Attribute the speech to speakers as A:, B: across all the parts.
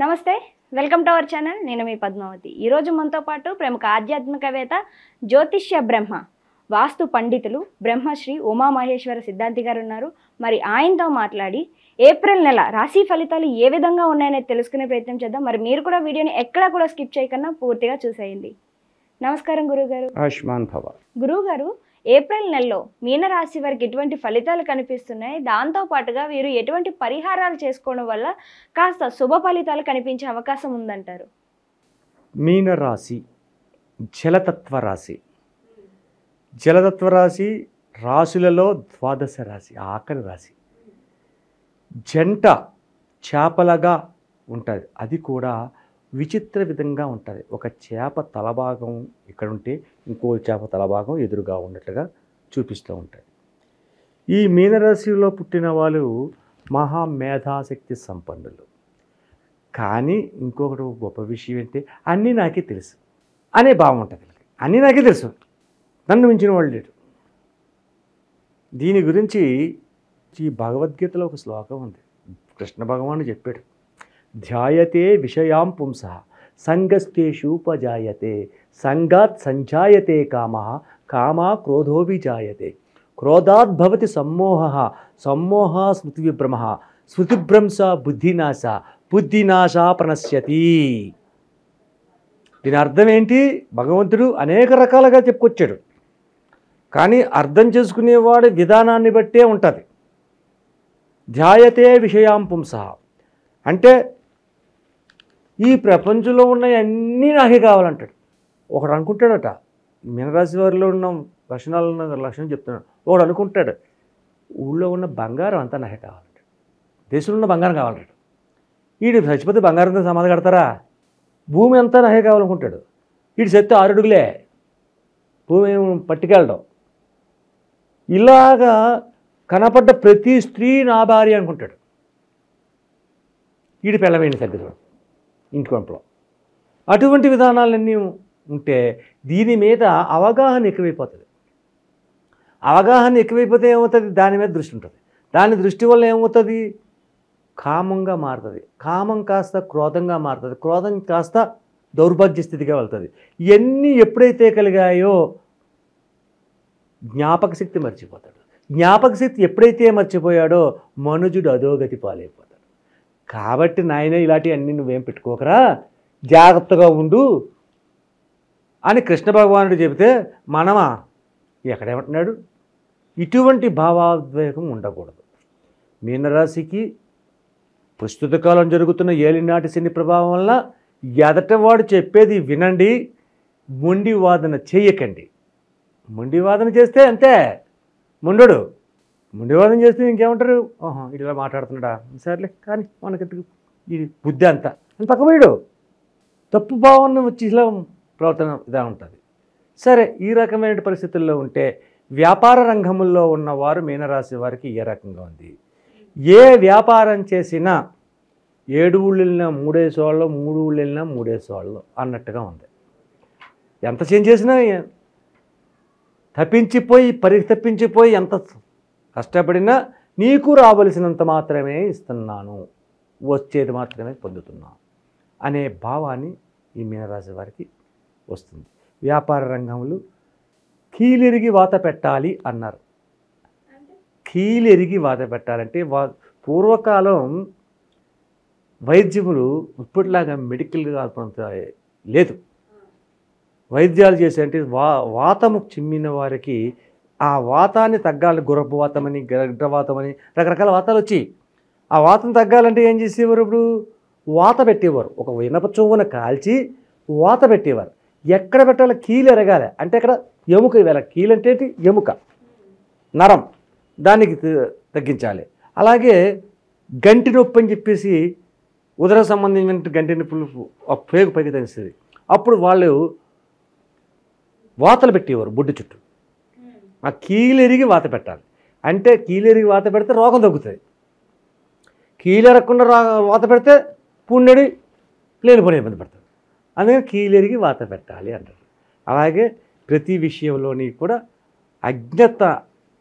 A: నమస్తే, welcome to our channel. నేను మీ పద్మావతి. ఈరోజు మనతో పాటు ప్రముఖ ఆధ్యాత్మికవేత్త, జ్యోతిష్య బ్రహ్మ, వాస్తు పండితులు బ్రహ్మశ్రీ ఉమామహేశ్వర సిద్ధాంతి గారు ఉన్నారు. మరి ఆయనతో మాట్లాడి ఏప్రిల్ నెల రాశి ఫలితాలు ఏ విధంగా ఉన్నాయనేది తెలుసుకునే ప్రయత్నం చేద్దాం. మరి మీరు కూడా వీడియోని ఎక్కడా కూడా స్కిప్ చేయకుండా పూర్తిగా చూసేయండి. నమస్కారం గురువుగారు.
B: ఆయుష్మాన్ భవ.
A: గురువుగారు, ఏప్రిల్ నెలలో మీనరాశి వారికి ఎటువంటి ఫలితాలు కనిపిస్తున్నాయి, దాంతో పాటుగా వీరు ఎటువంటి పరిహారాలు చేసుకోవడం వల్ల కాస్త శుభ ఫలితాలు కనిపించే అవకాశం ఉందంటారు?
B: మీనరాశి జలతత్వ రాశి. జలతత్వ రాశి రాశులలో ద్వాదశ రాశి, ఆఖరి రాశి. జంట చేపలగా ఉంటుంది, అది కూడా విచిత్ర విధంగా ఉంటుంది. ఒక చేప తలభాగం ఇక్కడ ఉంటే ఇంకో చేప తలభాగం ఎదురుగా ఉన్నట్లుగా చూపిస్తూ ఉంటుంది. ఈ మీనరాశిలో పుట్టిన వాళ్ళు మహామేధాశక్తి సంపన్నులు. కానీ ఇంకొకటి గొప్ప విషయం ఏంటంటే అన్నీ నాకే తెలుసు అనే భావం ఉంటుంది. అన్నీ నాకే తెలుసు, నన్ను మించిన వాళ్ళు లేరు. దీని గురించి ఈ భగవద్గీతలో ఒక శ్లోకం ఉంది. కృష్ణ భగవానుడు చెప్పాడు, ధ్యాయతే విషయాం పుంస సంగస్తేషూపజాయతే సంగాత్ సంజాయతే కామ కామా క్రోధోభిజాయతే క్రోధాత్ భవతి సమ్మోహ సమ్మోహ స్మృతివిభ్రమ స్మృతిభ్రంశ బుద్ధినాశ బుద్ధినాశ ప్రణశ్యతి. దీని అర్థం ఏంటి? భగవంతుడు అనేక రకాలుగా చెప్పుకొచ్చాడు, కానీ అర్థం చేసుకునేవాడి విధానాన్ని బట్టే ఉంటుంది. ధ్యాయతే విషయాం పుంస అంటే ఈ ప్రపంచంలో ఉన్న అన్నీ నాకే కావాలంటాడు. ఒకడు అనుకుంటాడట, మీనరాశి వారిలో ఉన్న లక్షణం చెప్తున్నాడు. ఒకడు అనుకుంటాడు, ఊళ్ళో ఉన్న బంగారం అంతా నాకే కావాలంటాడు, దేశంలో ఉన్న బంగారం కావాలంటాడు. వీడు చచ్చిపోతే బంగారంతో సమాధి కడతారా? భూమి అంతా నాకే కావాలనుకుంటాడు. వీడు చెప్తే 6 అడుగులే, భూమి పట్టుకెళ్ళడం. ఇలాగా కనపడ్డ ప్రతి స్త్రీ నా భార్య అనుకుంటాడు. వీడి పిల్లవేంటి తగ్గదు ఇంటి కొంపలో. అటువంటి విధానాలన్నీ ఉంటే దీని మీద అవగాహన ఎక్కువైపోతుంది. అవగాహన ఎక్కువైపోతే ఏమవుతుంది? దాని మీద దృష్టి ఉంటుంది. దాని దృష్టి వల్ల ఏమవుతుంది? కామంగా మారుతుంది. కామం కాస్త క్రోధంగా మారుతుంది. క్రోధం కాస్త దౌర్భాగ్య స్థితిగా వెళ్తుంది. ఇవన్నీ ఎప్పుడైతే కలిగాయో జ్ఞాపక శక్తి మర్చిపోతాడు. జ్ఞాపక శక్తి ఎప్పుడైతే మర్చిపోయాడో మనుజుడు అధోగతి పాలైపోతాడు. కాబట్టి నాయన ఇలాంటివన్నీ నువ్వేం పెట్టుకోకరా, జాగ్రత్తగా ఉండు అని కృష్ణ భగవానుడు చెబితే మనమా ఎక్కడేమంటున్నాడు? ఇటువంటి భావాద్వేగం ఉండకూడదు. మీనరాశికి ప్రస్తుత కాలం జరుగుతున్న ఏలినాటి శని ప్రభావం వల్ల ఎదటవాడు చెప్పేది వినండి, మొండి వాదన చేయకండి. మొండి వాదన చేస్తే అంతే, మొండడు. మొండివాదం చేస్తే ఇంకేమంటారు? ఇట్లా మాట్లాడుతున్నాడా, సర్లే కానీ మనకెందుకు ఈ బుద్ధి అంతా అని పక్కపోయాడు. తప్పు భావన వచ్చి ఇలా ప్రవర్తన ఇదా ఉంటుంది. సరే, ఈ రకమైన పరిస్థితుల్లో ఉంటే వ్యాపార రంగంలో ఉన్నవారు మీనరాశి వారికి ఏ రకంగా ఉంది? ఏ వ్యాపారం చేసినా 7 ఊళ్ళు వెళ్ళినా 3 వాళ్ళు, 3 ఊళ్ళు వెళ్ళినా 3 వాళ్ళు అన్నట్టుగా ఉంది. ఎంత చేంజ్ చేసినా తప్పించిపోయి ఎంత కష్టపడినా నీకు రావలసినంత మాత్రమే ఇస్తున్నాను, వచ్చేది మాత్రమే పొందుతున్నాను అనే భావాన్ని ఈ మీనరాశి వారికి వస్తుంది. వ్యాపార రంగంలో కీలెరిగి వాత పెట్టాలి అన్నారు. కీలెరిగి వాత పెట్టాలంటే పూర్వకాలం వైద్యములు ఇప్పటిలాగా మెడికల్గా లేదు. వైద్యాలు చేసే అంటే వాతము చిమ్మిన వారికి ఆ వాతాన్ని తగ్గాలి. గుర్రపు వాతమని, గడ్డవాతమని రకరకాల వాతాలు వచ్చి ఆ వాతం తగ్గాలంటే ఏం చేసేవారు? ఇప్పుడు వాత పెట్టేవారు. ఒక ఇనప చొవ్వున కాల్చి వాత పెట్టేవారు. ఎక్కడ పెట్టాలి? కీలు ఎరగాలి అంటే అక్కడ ఎముక ఇవ్వాలి. కీలు అంటే ఎముక, నరం, దానికి తగ్గించాలి. అలాగే గంటి నొప్పి అని చెప్పేసి ఉదర సంబంధించిన గంటి నొప్పులు పేగు పైకి తెలుస్తుంది. అప్పుడు వాళ్ళు వాతలు పెట్టేవారు బొడ్డు చుట్టూ. ఆ కీలెరిగి వాత పెట్టాలి అంటే కీలెరిగి వాత పెడితే రోగం తగ్గుతుంది. కీలెరగకుండా వాత పెడితే పుణ్యుడి లేనిపోయిన ఇబ్బంది పడతాడు. అందుకని కీలెరిగి వాత పెట్టాలి అంటారు. అలాగే ప్రతి విషయంలోని కూడా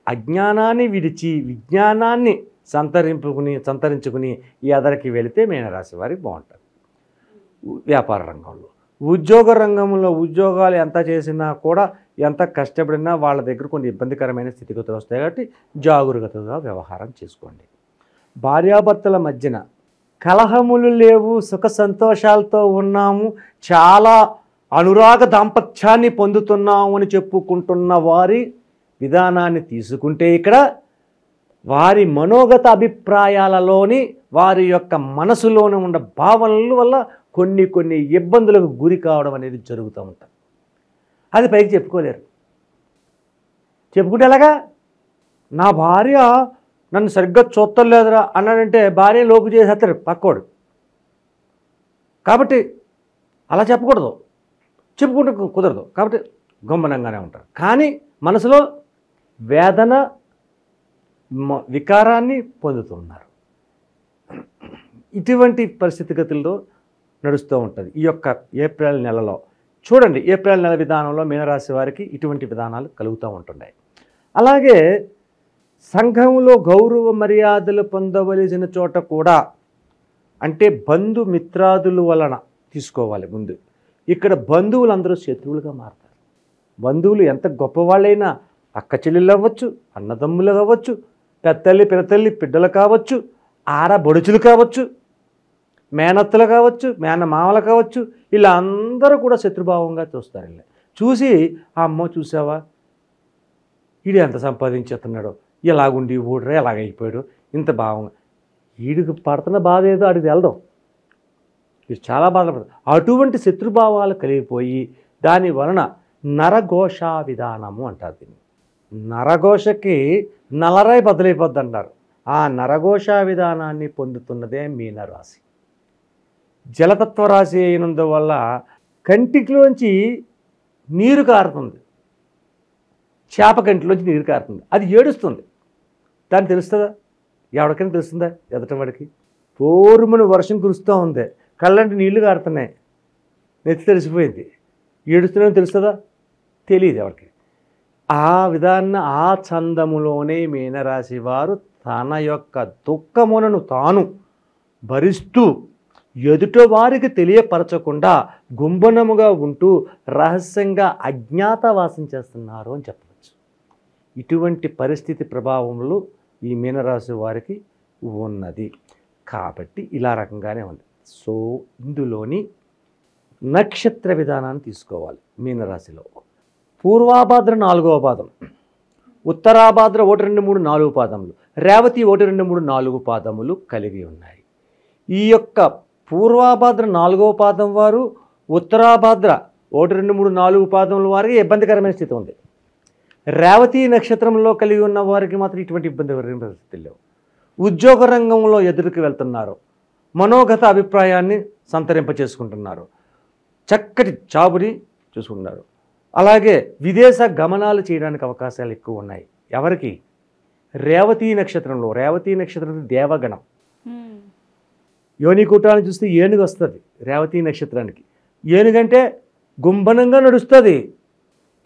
B: అజ్ఞానాన్ని విడిచి విజ్ఞానాన్ని సంతరించుకుని ఈ ఎదరికి వెళితే మీనరాశి వారికి బాగుంటుంది. వ్యాపార రంగంలో. ఉద్యోగ రంగంలో ఉద్యోగాలు ఎంత చేసినా కూడా, ఎంత కష్టపడినా వాళ్ళ దగ్గర కొన్ని ఇబ్బందికరమైన స్థితిగతులు వస్తాయి కాబట్టి జాగరూకతగా వ్యవహారం చేసుకోండి. భార్యాభర్తల మధ్యన కలహములు లేవు, సుఖ సంతోషాలతో ఉన్నాము, చాలా అనురాగ దాంపత్యాన్ని పొందుతున్నాము అని చెప్పుకుంటున్న వారి విధానాన్ని తీసుకుంటే ఇక్కడ వారి మనోగత అభిప్రాయాలలోని వారి యొక్క మనసులోనే ఉన్న భావనల వల్ల కొన్ని ఇబ్బందులకు గురి కావడం అనేది జరుగుతూ ఉంటుంది. అది పైకి చెప్పుకోలేరు. చెప్పుకుంటే ఎలాగా? నా భార్య నన్ను సరిగ్గా చూస్తలేదురా అన్నాడంటే భార్య లోపు చేసేస్తాడు పక్కోడు. కాబట్టి అలా చెప్పకూడదు, చెప్పుకుంటే కుదరదు. కాబట్టి గొమ్మనంగానే ఉంటారు. కానీ మనసులో వేదన వికారాన్ని పొందుతున్నారు. ఇటువంటి పరిస్థితిగతుల్లో నడుస్తూ ఉంటుంది. ఈ యొక్క ఏప్రిల్ నెలలో చూడండి, ఏప్రిల్ నెల విధానంలో మీనరాశి వారికి ఇటువంటి విధానాలు కలుగుతూ ఉంటున్నాయి. అలాగే సంఘంలో గౌరవ మర్యాదలు పొందవలసిన చోట కూడా, అంటే బంధుమిత్రాదుల వలన తీసుకోవాలి. ముందు ఇక్కడ బంధువులు అందరూ శత్రువులుగా మారుతారు. బంధువులు ఎంత గొప్పవాళ్ళైనా అక్క చెల్లెళ్ళు అవ్వచ్చు, అన్నదమ్ములు కావచ్చు, పెద్దల్లి పినతల్లి బిడ్డలు కావచ్చు, ఆడబొడుచులు కావచ్చు, మేనత్తలు కావచ్చు, మేనమామలు కావచ్చు, ఇలా అందరూ కూడా శత్రుభావంగా చూస్తారు. ఇలా చూసి ఆ అమ్మ చూసావా వీడు ఎంత సంపాదించేస్తున్నాడో, ఎలాగుండి ఊడరా ఎలాగైపోయాడు, ఇంత భావంగా, వీడికి పడుతున్న బాధ ఏదో అడిగి వెళ్దాం, వీడు చాలా బాధపడతాడు. అటువంటి శత్రుభావాలు కలిగిపోయి దాని వలన నరఘోష విధానము అంటారు దీన్ని. నరఘోషకి నలరాయి బదులైపోద్ది అంటారు. ఆ నరఘోష విధానాన్ని పొందుతున్నదే మీనరాశి. జలతత్వ రాశి అయినందువల్ల కంటిలోంచి నీరు కారుతుంది, చేప కంటిలోంచి నీరు కారుతుంది, అది ఏడుస్తుంది. దాన్ని తెలుస్తుందా? ఎవరికైనా తెలుస్తుందా? ఎదటవాడికి పూర్వమును వర్షం కురుస్తూ ఉంది, కళ్ళంటి నీళ్లు కారుతున్నాయి, నెత్తి తెలిసిపోయింది, ఏడుస్తున్నాయని తెలుస్తుందా? తెలియదు ఎవరికి. ఆ విధాన్ని ఆ చందములోనే మీనరాశి వారు తన యొక్క దుఃఖములను తాను భరిస్తూ ఎదుట వారికి తెలియపరచకుండా గుంబనముగా ఉంటూ రహస్యంగా అజ్ఞాతవాసం చేస్తున్నారు అని చెప్పవచ్చు. ఇటువంటి పరిస్థితి ప్రభావంలో ఈ మీనరాశి వారికి ఉన్నది. కాబట్టి ఇలా రకంగానే ఉంది. సో ఇందులోని నక్షత్ర విధానాన్ని తీసుకోవాలి. మీనరాశిలో పూర్వాభాద్ర 4వ పాదం, ఉత్తరాభాద్ర 1, 2, 3, 4 పాదములు, రేవతి 1, 2, 3, 4 పాదములు కలిగి ఉన్నాయి. ఈ యొక్క పూర్వాభాద్ర 4వ పాదం వారు, ఉత్తరాభాద్ర 1, 2, 3, 4 పాదముల వారికి ఇబ్బందికరమైన స్థితి ఉంది. రేవతి నక్షత్రంలో కలిగి ఉన్న వారికి మాత్రం ఇటువంటి ఇబ్బందికరమైన పరిస్థితులు లేవు. ఉద్యోగ రంగంలో ఎదురుకు వెళ్తున్నారు, మనోగత అభిప్రాయాన్ని సంతరింప చేసుకుంటున్నారు, చక్కటి జాబుని చూసుకుంటున్నారు. అలాగే విదేశ గమనాలు చేయడానికి అవకాశాలు ఎక్కువ ఉన్నాయి. ఎవరికి? రేవతి నక్షత్రంలో. రేవతి నక్షత్రం దేవగణం. యోనికూటాన్ని చూస్తే ఏనుగు వస్తుంది రేవతి నక్షత్రానికి. ఏనుగంటే గుంభనంగా నడుస్తుంది,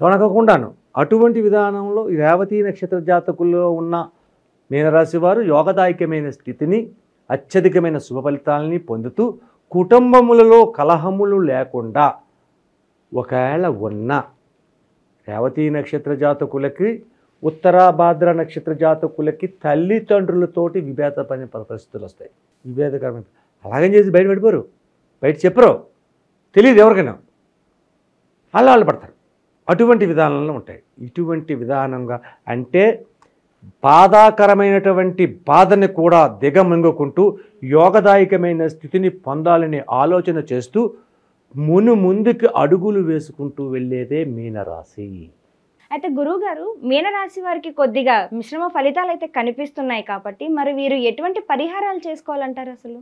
B: తొణకకుండాను. అటువంటి విధానంలో ఈ రేవతి నక్షత్ర జాతకుల్లో ఉన్న మీనరాశి వారు యోగదాయకమైన స్థితిని, అత్యధికమైన శుభ ఫలితాలని పొందుతూ కుటుంబములలో కలహములు లేకుండా, ఒకవేళ ఉన్న రేవతి నక్షత్ర జాతకులకి, ఉత్తరాభాద్ర నక్షత్ర జాతకులకి తల్లిదండ్రులతోటి విభేదపడిన పరిస్థితులు వస్తాయి. విభేదకరమైన అలాగని చేసి బయట పడిపోరు, బయట చెప్పరు, తెలియదు ఎవరికైనా, వాళ్ళు పడతారు. అటువంటి విధానాలు ఉంటాయి. ఇటువంటి విధానంగా అంటే బాధాకరమైనటువంటి బాధని కూడా దిగమింగుకుంటూ యోగదాయకమైన స్థితిని పొందాలని ఆలోచన చేస్తూ ముందుకు అడుగులు వేసుకుంటూ వెళ్ళేదే మీనరాశి.
A: అయితే గురువుగారు, మీనరాశి వారికి కొద్దిగా మిశ్రమ ఫలితాలు అయితే కనిపిస్తున్నాయి కాబట్టి మరి వీరు ఎటువంటి పరిహారాలు చేసుకోవాలంటారు అసలు?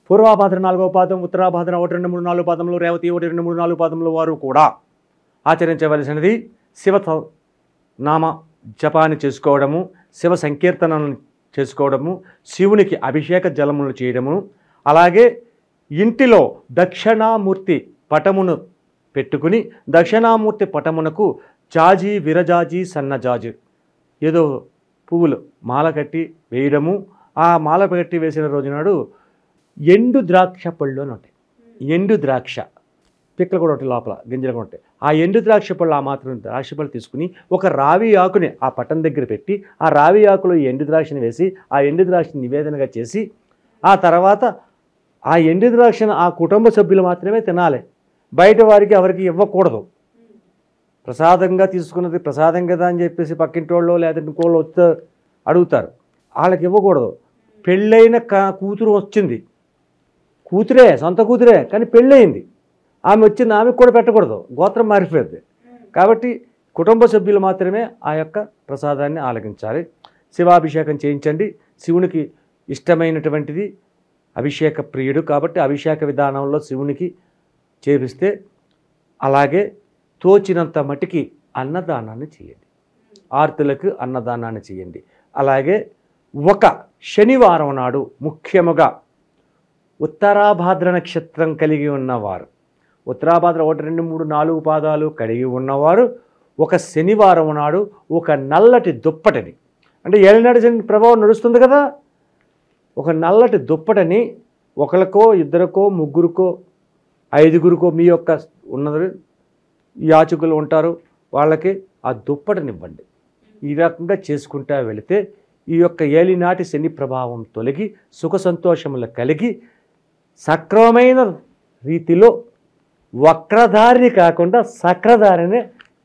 B: పూర్వాభాద్ర 4వ పాదం, ఉత్తరాభాద్ర 1, 2, 3, 4 పాదంలో, రేవతి 1, 2, 3, 4 పాదంలో వారు కూడా ఆచరించవలసినది శివ నామ జపాన్ని చేసుకోవడము, శివ సంకీర్తనలను చేసుకోవడము, శివునికి అభిషేక జలములు చేయడము, అలాగే ఇంటిలో దక్షిణామూర్తి పటమును పెట్టుకుని దక్షిణామూర్తి పటమునకు జాజి, విరజాజి, సన్నజాజి ఏదో పువ్వులు మాల కట్టి వేయడము. ఆ మాల కట్టి వేసిన రోజునాడు ఎండు ద్రాక్ష పళ్ళు అని ఉంటాయి. ఎండు ద్రాక్ష, పిక్కలు కూడా ఉంటాయి లోపల, గింజలు కూడా ఉంటాయి. ఆ ఎండు ద్రాక్ష పళ్ళు, ఆ మాత్రం ద్రాక్ష పళ్ళు తీసుకుని ఒక రావి ఆకుని ఆ పట్టం దగ్గర పెట్టి ఆ రావి ఆకులో ఈ ఎండు ద్రాక్షని వేసి ఆ ఎండు ద్రాక్షని నివేదనగా చేసి ఆ తర్వాత ఆ ఎండు ద్రాక్షను ఆ కుటుంబ సభ్యులు మాత్రమే తినాలి. బయట వారికి ఎవరికి ఇవ్వకూడదు. ప్రసాదంగా తీసుకున్నది ప్రసాదం కదా అని చెప్పేసి పక్కింటి వాళ్ళు లేదంటే ఇంకోళ్ళు వస్తే అడుగుతారు, వాళ్ళకి ఇవ్వకూడదు. పెళ్ళైన కూతురు వచ్చింది, కూతురే, సొంత కూతురే, కానీ పెళ్ళయింది, ఆమె వచ్చింది, ఆమెకు కూడా పెట్టకూడదు, గోత్రం మారిపోయింది. కాబట్టి కుటుంబ సభ్యులు మాత్రమే ఆ యొక్క ప్రసాదాన్ని ఆలగించాలి. శివాభిషేకం చేయించండి. శివునికి ఇష్టమైనటువంటిది అభిషేక ప్రియుడు కాబట్టి అభిషేక విధానంలో శివునికి చేపిస్తే, అలాగే తోచినంత మటుకి అన్నదానాన్ని చేయండి, ఆర్తులకు అన్నదానాన్ని చేయండి. అలాగే ఒక శనివారం నాడు ముఖ్యముగా ఉత్తరాభాద్ర నక్షత్రం కలిగి ఉన్నవారు, ఉత్తరాభాద్ర 1, 2, 3, 4 పాదాలు కలిగి ఉన్నవారు ఒక శనివారం నాడు ఒక నల్లటి దుప్పటిని, అంటే ఏలినాటి శని ప్రభావం నడుస్తుంది కదా, ఒక నల్లటి దుప్పటిని ఒకరికో, ఇద్దరికో, ముగ్గురికో, 5గురికో, మీ యొక్క ఉన్నది యాచకులు ఉంటారు, వాళ్ళకి ఆ దుప్పటినివ్వండి. ఈ రకంగా చేసుకుంటా వెళితే ఈ యొక్క ఏలినాటి శని ప్రభావం తొలగి సుఖ సంతోషములు కలిగి సక్రమమైన రీతిలో వక్రదారిని కాకుండా సక్రదారిని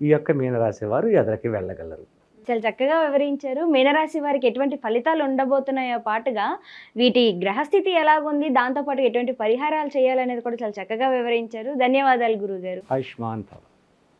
B: ఈ యొక్క మీనరాశి వారు ఎదరికి వెళ్ళగలరు.
A: చాలా చక్కగా వివరించారు. మీనరాశి వారికి ఎటువంటి ఫలితాలు ఉండబోతున్నాయో పాటుగా వీటి గ్రహస్థితి ఎలాగుంది, దాంతోపాటు ఎటువంటి పరిహారాలు చేయాలనేది కూడా చాలా చక్కగా వివరించారు. ధన్యవాదాలు గురుగారు.
B: ఆయుష్మాన్ భవ.